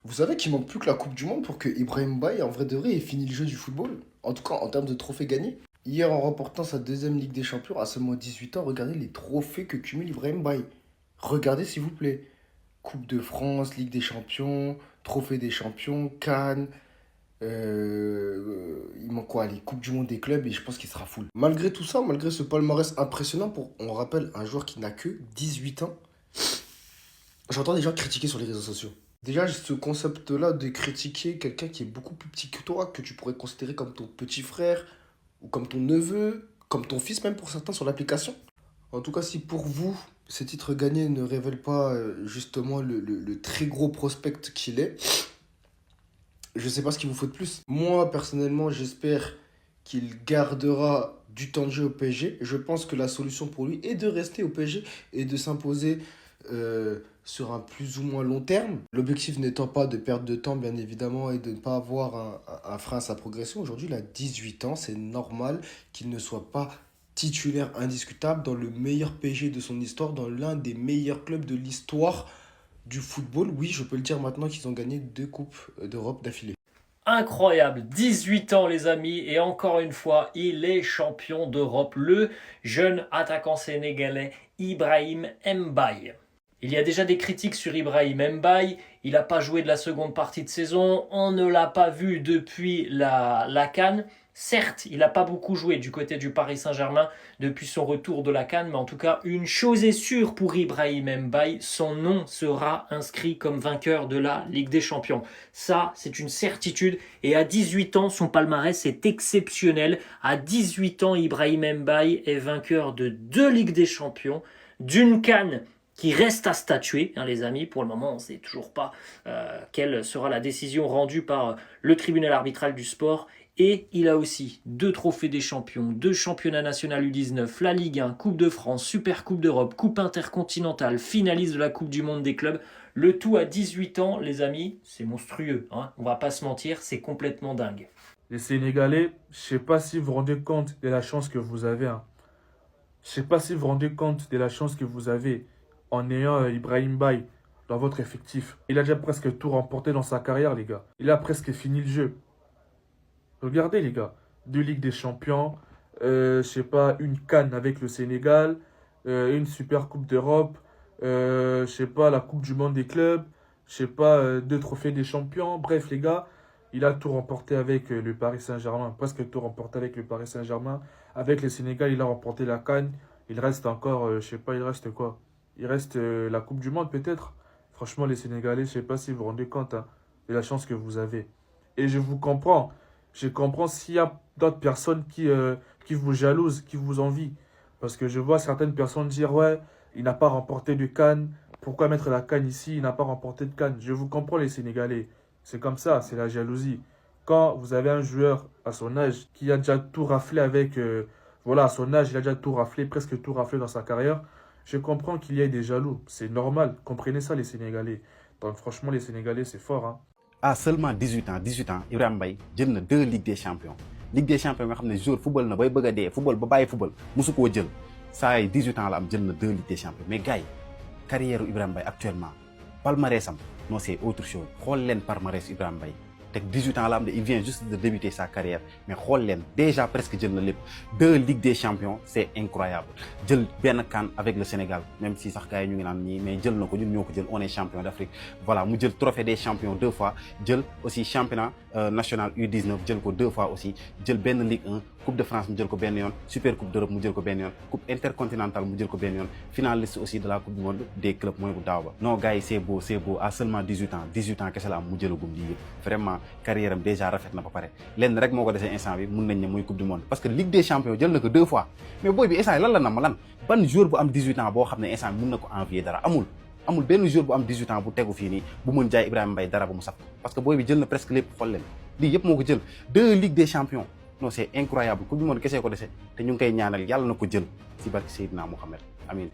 Vous savez qu'il manque plus que la Coupe du Monde pour que Ibrahim Baye, en vrai de vrai, ait fini le jeu du football. En tout cas, en termes de trophées gagnés. Hier, en remportant sa deuxième Ligue des Champions à seulement 18 ans, regardez les trophées que cumule Ibrahim Baye. Regardez s'il vous plaît. Coupe de France, Ligue des Champions, Trophée des Champions, Cannes. Il manque quoi? Les Coupes du Monde des clubs et je pense qu'il sera full. Malgré tout ça, malgré ce palmarès impressionnant pour, on rappelle, un joueur qui n'a que 18 ans, j'entends des gens critiquer sur les réseaux sociaux. Déjà, ce concept-là de critiquer quelqu'un qui est beaucoup plus petit que toi, que tu pourrais considérer comme ton petit frère, ou comme ton neveu, comme ton fils même pour certains sur l'application. En tout cas, si pour vous, ces titres gagnés ne révèlent pas justement le très gros prospect qu'il est, je ne sais pas ce qu'il vous faut de plus. Moi, personnellement, j'espère qu'il gardera du temps de jeu au PSG. Je pense que la solution pour lui est de rester au PSG et de s'imposer sur un plus ou moins long terme. L'objectif n'étant pas de perdre de temps, bien évidemment, et de ne pas avoir un frein à sa progression. Aujourd'hui, il a 18 ans. C'est normal qu'il ne soit pas titulaire indiscutable dans le meilleur PSG de son histoire, dans l'un des meilleurs clubs de l'histoire du football. Oui, je peux le dire maintenant qu'ils ont gagné 2 coupes d'Europe d'affilée. Incroyable, 18 ans les amis, et encore une fois, il est champion d'Europe, le jeune attaquant sénégalais Ibrahim Mbaye. Il y a déjà des critiques sur Ibrahim Mbaye, il n'a pas joué de la seconde partie de saison, on ne l'a pas vu depuis la CAN. Certes, il n'a pas beaucoup joué du côté du Paris Saint-Germain depuis son retour de la CAN, mais en tout cas, une chose est sûre pour Ibrahim Mbaye, son nom sera inscrit comme vainqueur de la Ligue des Champions. Ça, c'est une certitude. Et à 18 ans, son palmarès est exceptionnel. À 18 ans, Ibrahim Mbaye est vainqueur de 2 Ligues des Champions, d'une CAN qui reste à statuer, hein, les amis. Pour le moment, on ne sait toujours pas quelle sera la décision rendue par le tribunal arbitral du sport. Et il a aussi 2 trophées des champions, 2 championnats nationaux U19, la Ligue 1, Coupe de France, Super Coupe d'Europe, Coupe intercontinentale, finaliste de la Coupe du Monde des clubs. Le tout à 18 ans, les amis, c'est monstrueux, hein. On va pas se mentir, c'est complètement dingue. Les Sénégalais, je sais pas si vous vous rendez compte de la chance que vous avez, hein. Je sais pas si vous vous rendez compte de la chance que vous avez en ayant Ibrahim Baye dans votre effectif. Il a déjà presque tout remporté dans sa carrière, les gars. Il a presque fini le jeu. Regardez, les gars. 2 Ligues des Champions, je sais pas, une CAN avec le Sénégal, une Super Coupe d'Europe, je sais pas, la Coupe du Monde des clubs, je sais pas, 2 trophées des champions. Bref, les gars, il a tout remporté avec le Paris Saint-Germain, presque tout remporté avec le Paris Saint-Germain. Avec le Sénégal, il a remporté la CAN. Il reste encore, je sais pas, il reste quoi? Il reste la Coupe du Monde peut-être. Franchement, les Sénégalais, je sais pas si vous vous rendez compte hein, de la chance que vous avez. Et je vous comprends. Je comprends s'il y a d'autres personnes qui vous jalousent, qui vous envient. Parce que je vois certaines personnes dire, ouais, il n'a pas remporté de CAN. Pourquoi mettre la CAN ici? Il n'a pas remporté de CAN. Je vous comprends les Sénégalais. C'est comme ça, c'est la jalousie. Quand vous avez un joueur à son âge qui a déjà tout raflé avec... voilà, à son âge, il a déjà tout raflé, presque tout raflé dans sa carrière. Je comprends qu'il y ait des jaloux. C'est normal. Comprenez ça, les Sénégalais. Donc franchement, les Sénégalais, c'est fort, hein. À seulement 18 ans Ibrahima Mbaye jël na 2 Ligues des Champions Ligue des Champions nga xam ne joueur football na bay bëgg a dee football ba bàyyi football mosu koo jël saa yi 18 ans la am jël na 2 Ligues des Champions mais gars yi carrière Ibrahima Mbaye actuellement palmarèsam non c'est autre chose xool leen palmarès Ibrahima Mbaye teg 18 ans la am de il vient juste de débuter sa carrière mais xool leen déjà presque jël na lépp 2 Ligues des Champions c'est incroyable jël benn CAN avec le Sénégal même si sax gars yi ñu ngi naan nii mais jël na ko ñun ñoo ko jël on est champion d'Afrique voilà mu jël trophée des champions 2 fois jël aussi championnat national U19 jël ko 2 fois aussi jël benn Ligue 1 Coupe de France mu jël ko benn yoon Super Coupe d'Europe mu jël ko benn yoon Coupe intercontinentale mu jël ko benn yoon finaliste aussi de la Coupe du Monde des clubs mooy bu daaw ba non gars yi c'est beau à seulement 18 ans kese la am mu jëlagum lii yëpp vraiment carrière am déjà rafet na ba pare lenn rek moo ko desee instant bi mun nañ ne mooy Coupe du Monde parce que Ligue des Champions jël na ko 2 fois mais booy bi instant lan la nam lan ban joueur bu am 18 ans boo xam ne instant bi mun na ko envier dara amul benn joueur bu am 18 ans bu tegu fii nii bu mën jaay Ibrahima Mbaye dara ba mu saf parce que booy bi jël na presque lépp xool leen lii yëpp moo ko jël 2 Ligues des Champions non c'est incroyable Coupe du Monde kese ko dese te ñu ngi koy ñaanal yàlla na ko jël si barke Seydina Mohamed amin